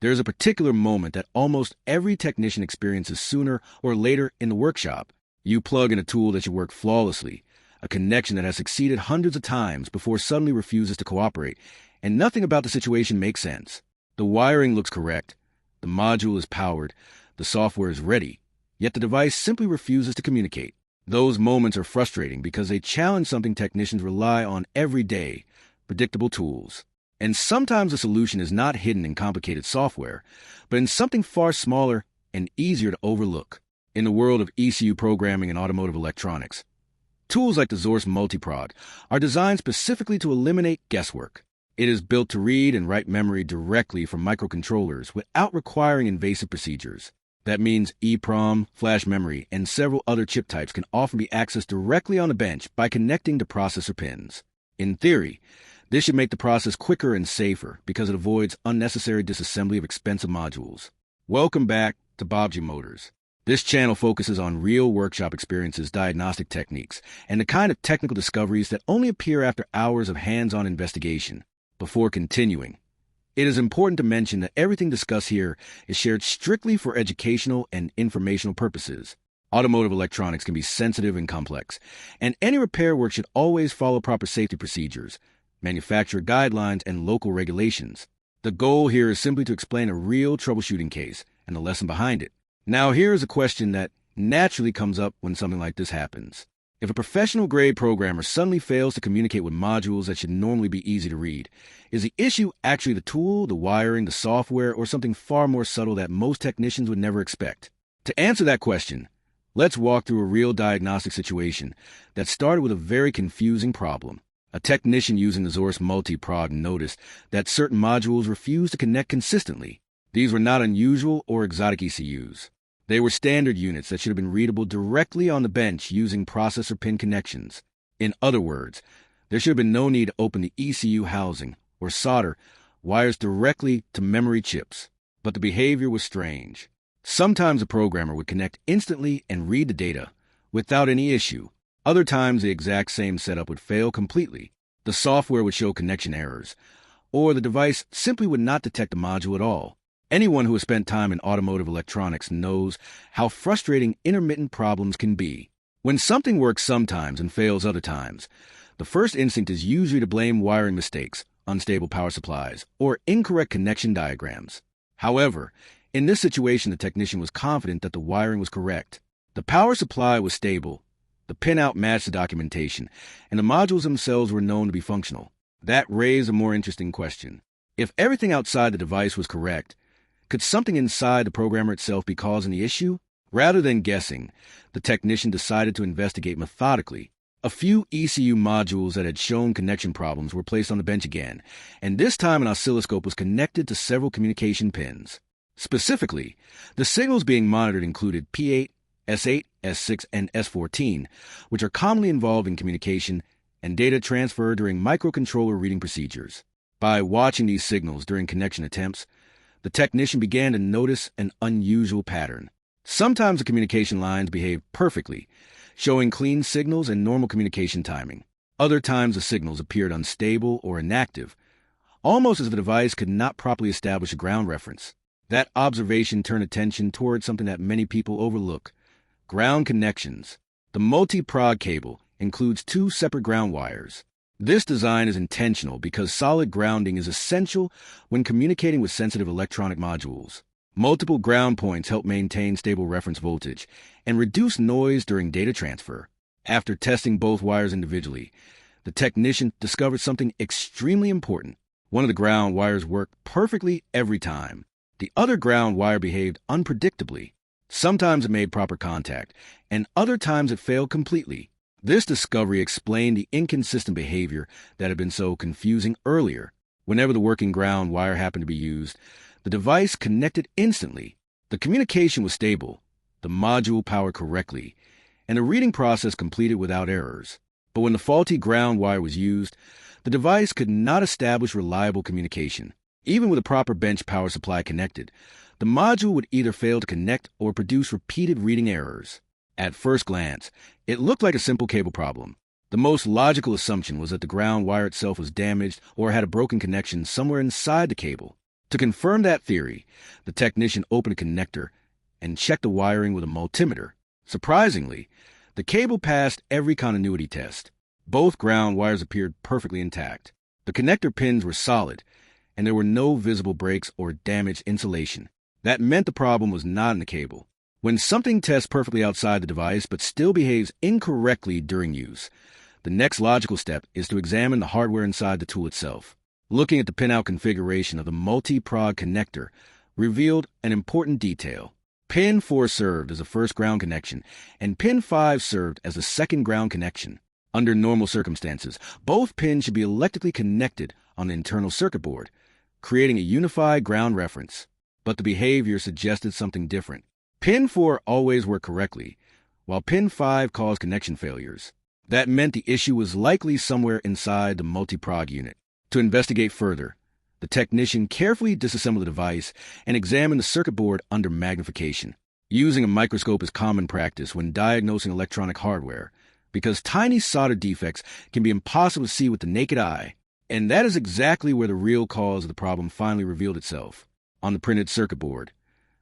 There's a particular moment that almost every technician experiences sooner or later in the workshop. You plug in a tool that should work flawlessly, a connection that has succeeded hundreds of times before suddenly refuses to cooperate, and nothing about the situation makes sense. The wiring looks correct, the module is powered, the software is ready, yet the device simply refuses to communicate. Those moments are frustrating because they challenge something technicians rely on every day: predictable tools. And sometimes the solution is not hidden in complicated software, but in something far smaller and easier to overlook. In the world of ECU programming and automotive electronics, tools like the Xhorse Multi Prog are designed specifically to eliminate guesswork. It is built to read and write memory directly from microcontrollers without requiring invasive procedures. That means EEPROM, flash memory, and several other chip types can often be accessed directly on the bench by connecting to processor pins. In theory, this should make the process quicker and safer because it avoids unnecessary disassembly of expensive modules. Welcome back to Baabji Motors. This channel focuses on real workshop experiences, diagnostic techniques, and the kind of technical discoveries that only appear after hours of hands-on investigation. Before continuing, it is important to mention that everything discussed here is shared strictly for educational and informational purposes. Automotive electronics can be sensitive and complex, and any repair work should always follow proper safety procedures, manufacturer guidelines, and local regulations. The goal here is simply to explain a real troubleshooting case and the lesson behind it. Now, here is a question that naturally comes up when something like this happens. If a professional-grade programmer suddenly fails to communicate with modules that should normally be easy to read, is the issue actually the tool, the wiring, the software, or something far more subtle that most technicians would never expect? To answer that question, let's walk through a real diagnostic situation that started with a very confusing problem. A technician using the Xhorse Multi Prog noticed that certain modules refused to connect consistently. These were not unusual or exotic ECUs. They were standard units that should have been readable directly on the bench using processor pin connections. In other words, there should have been no need to open the ECU housing or solder wires directly to memory chips. But the behavior was strange. Sometimes a programmer would connect instantly and read the data without any issue. Other times, the exact same setup would fail completely. The software would show connection errors, or the device simply would not detect the module at all. Anyone who has spent time in automotive electronics knows how frustrating intermittent problems can be. When something works sometimes and fails other times, the first instinct is usually to blame wiring mistakes, unstable power supplies, or incorrect connection diagrams. However, in this situation, the technician was confident that the wiring was correct. The power supply was stable, the pinout matched the documentation, and the modules themselves were known to be functional. That raised a more interesting question. If everything outside the device was correct, could something inside the programmer itself be causing the issue? Rather than guessing, the technician decided to investigate methodically. A few ECU modules that had shown connection problems were placed on the bench again, and this time an oscilloscope was connected to several communication pins. Specifically, the signals being monitored included P8, S8, S6, and S14, which are commonly involved in communication and data transfer during microcontroller reading procedures. By watching these signals during connection attempts, the technician began to notice an unusual pattern. Sometimes the communication lines behaved perfectly, showing clean signals and normal communication timing. Other times the signals appeared unstable or inactive, almost as if the device could not properly establish a ground reference. That observation turned attention toward something that many people overlook: ground connections. The multi-prog cable includes two separate ground wires. This design is intentional because solid grounding is essential when communicating with sensitive electronic modules. Multiple ground points help maintain stable reference voltage and reduce noise during data transfer. After testing both wires individually, the technician discovered something extremely important. One of the ground wires worked perfectly every time. The other ground wire behaved unpredictably. Sometimes it made proper contact, and other times it failed completely. This discovery explained the inconsistent behavior that had been so confusing earlier. Whenever the working ground wire happened to be used, the device connected instantly. The communication was stable, the module powered correctly, and the reading process completed without errors. But when the faulty ground wire was used, the device could not establish reliable communication. Even with a proper bench power supply connected, the module would either fail to connect or produce repeated reading errors. At first glance, it looked like a simple cable problem. The most logical assumption was that the ground wire itself was damaged or had a broken connection somewhere inside the cable. To confirm that theory, the technician opened a connector and checked the wiring with a multimeter. Surprisingly, the cable passed every continuity test. Both ground wires appeared perfectly intact. The connector pins were solid, and there were no visible breaks or damaged insulation. That meant the problem was not in the cable. When something tests perfectly outside the device but still behaves incorrectly during use, the next logical step is to examine the hardware inside the tool itself. Looking at the pinout configuration of the Multi Prog connector revealed an important detail. Pin 4 served as a first ground connection, and Pin 5 served as a second ground connection. Under normal circumstances, both pins should be electrically connected on the internal circuit board, creating a unified ground reference. But the behavior suggested something different. Pin 4 always worked correctly, while Pin 5 caused connection failures. That meant the issue was likely somewhere inside the multi-prog unit. To investigate further, the technician carefully disassembled the device and examined the circuit board under magnification. Using a microscope is common practice when diagnosing electronic hardware, because tiny solder defects can be impossible to see with the naked eye. And that is exactly where the real cause of the problem finally revealed itself. On the printed circuit board,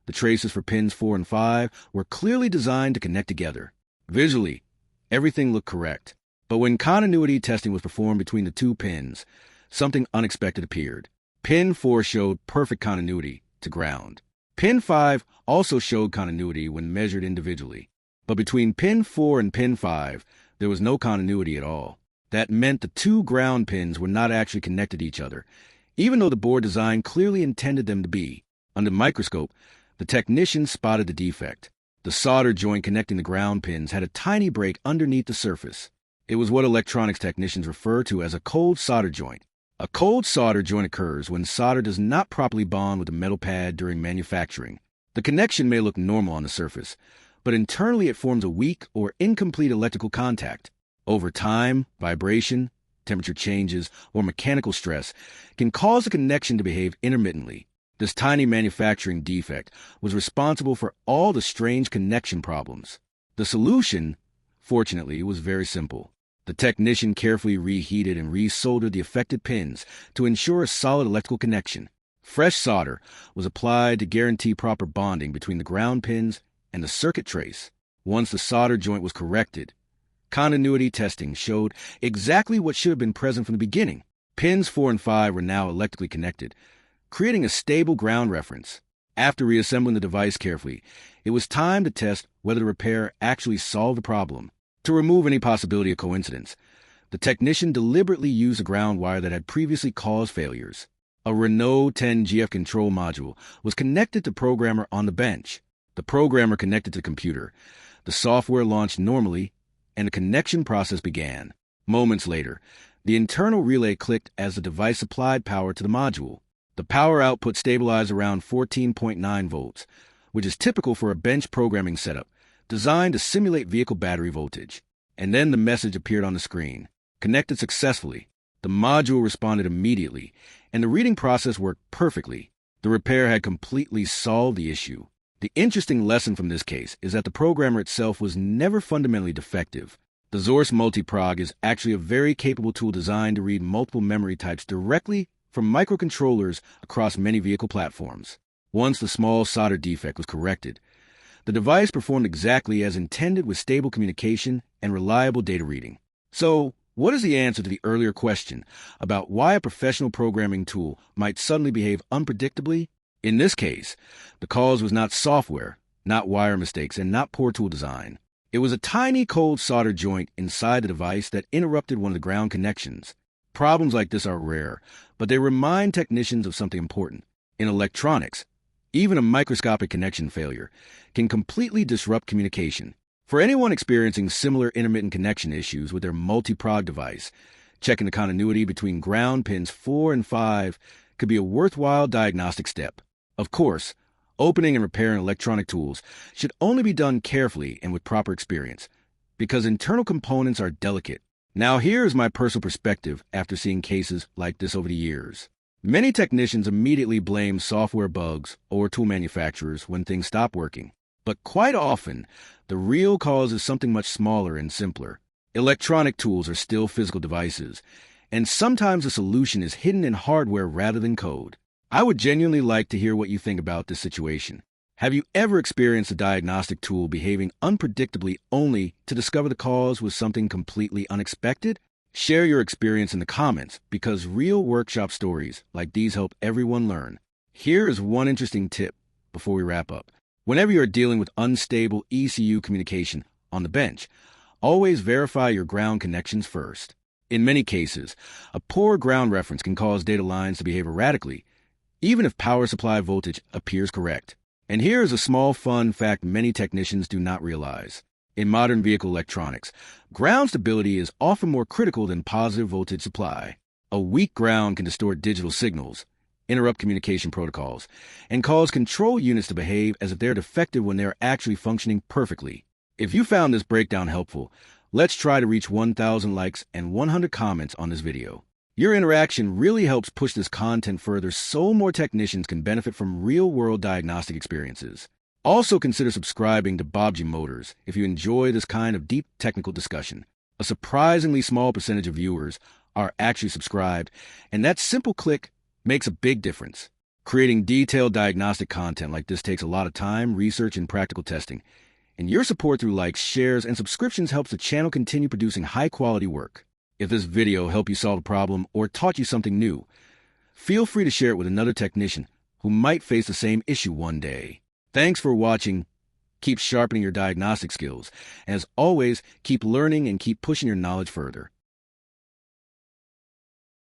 the traces for pins 4 and 5 were clearly designed to connect together. Visually, everything looked correct. But when continuity testing was performed between the two pins, something unexpected appeared. Pin 4 showed perfect continuity to ground. Pin 5 also showed continuity when measured individually. But between Pin 4 and Pin 5, there was no continuity at all. That meant the two ground pins were not actually connected to each other, even though the board design clearly intended them to be. Under the microscope, the technician spotted the defect. The solder joint connecting the ground pins had a tiny break underneath the surface. It was what electronics technicians refer to as a cold solder joint. A cold solder joint occurs when solder does not properly bond with the metal pad during manufacturing. The connection may look normal on the surface, but internally it forms a weak or incomplete electrical contact. Over time, vibration, temperature changes, or mechanical stress can cause the connection to behave intermittently. This tiny manufacturing defect was responsible for all the strange connection problems. The solution, fortunately, was very simple. The technician carefully reheated and resoldered the affected pins to ensure a solid electrical connection. Fresh solder was applied to guarantee proper bonding between the ground pins and the circuit trace. Once the solder joint was corrected, continuity testing showed exactly what should have been present from the beginning. Pins 4 and 5 were now electrically connected, creating a stable ground reference. After reassembling the device carefully, it was time to test whether the repair actually solved the problem. To remove any possibility of coincidence, the technician deliberately used a ground wire that had previously caused failures. A Renault 10 GF control module was connected to the programmer on the bench. The programmer connected to the computer. The software launched normally, and the connection process began. Moments later, the internal relay clicked as the device supplied power to the module. The power output stabilized around 14.9 volts, which is typical for a bench programming setup designed to simulate vehicle battery voltage. And then the message appeared on the screen. Connected successfully. The module responded immediately, and the reading process worked perfectly. The repair had completely solved the issue. The interesting lesson from this case is that the programmer itself was never fundamentally defective. The Xhorse Multi Prog is actually a very capable tool designed to read multiple memory types directly from microcontrollers across many vehicle platforms. Once the small solder defect was corrected, the device performed exactly as intended with stable communication and reliable data reading. So, what is the answer to the earlier question about why a professional programming tool might suddenly behave unpredictably? In this case, the cause was not software, not wire mistakes, and not poor tool design. It was a tiny cold solder joint inside the device that interrupted one of the ground connections. Problems like this are rare, but they remind technicians of something important. In electronics, even a microscopic connection failure can completely disrupt communication. For anyone experiencing similar intermittent connection issues with their multi-prog device, checking the continuity between ground pins 4 and 5 could be a worthwhile diagnostic step. Of course, opening and repairing electronic tools should only be done carefully and with proper experience, because internal components are delicate. Now here is my personal perspective after seeing cases like this over the years. Many technicians immediately blame software bugs or tool manufacturers when things stop working. But quite often, the real cause is something much smaller and simpler. Electronic tools are still physical devices, and sometimes the solution is hidden in hardware rather than code. I would genuinely like to hear what you think about this situation. Have you ever experienced a diagnostic tool behaving unpredictably only to discover the cause was something completely unexpected? Share your experience in the comments because real workshop stories like these help everyone learn. Here is one interesting tip before we wrap up. Whenever you are dealing with unstable ECU communication on the bench, always verify your ground connections first. In many cases, a poor ground reference can cause data lines to behave erratically, even if power supply voltage appears correct. And here is a small fun fact many technicians do not realize. In modern vehicle electronics, ground stability is often more critical than positive voltage supply. A weak ground can distort digital signals, interrupt communication protocols, and cause control units to behave as if they're defective when they're actually functioning perfectly. If you found this breakdown helpful, let's try to reach 1,000 likes and 100 comments on this video. Your interaction really helps push this content further so more technicians can benefit from real-world diagnostic experiences. Also consider subscribing to Baabji Motors if you enjoy this kind of deep technical discussion. A surprisingly small percentage of viewers are actually subscribed, and that simple click makes a big difference. Creating detailed diagnostic content like this takes a lot of time, research, and practical testing. And your support through likes, shares, and subscriptions helps the channel continue producing high-quality work. If this video helped you solve a problem or taught you something new, feel free to share it with another technician who might face the same issue one day. Thanks for watching. Keep sharpening your diagnostic skills. And as always, keep learning and keep pushing your knowledge further.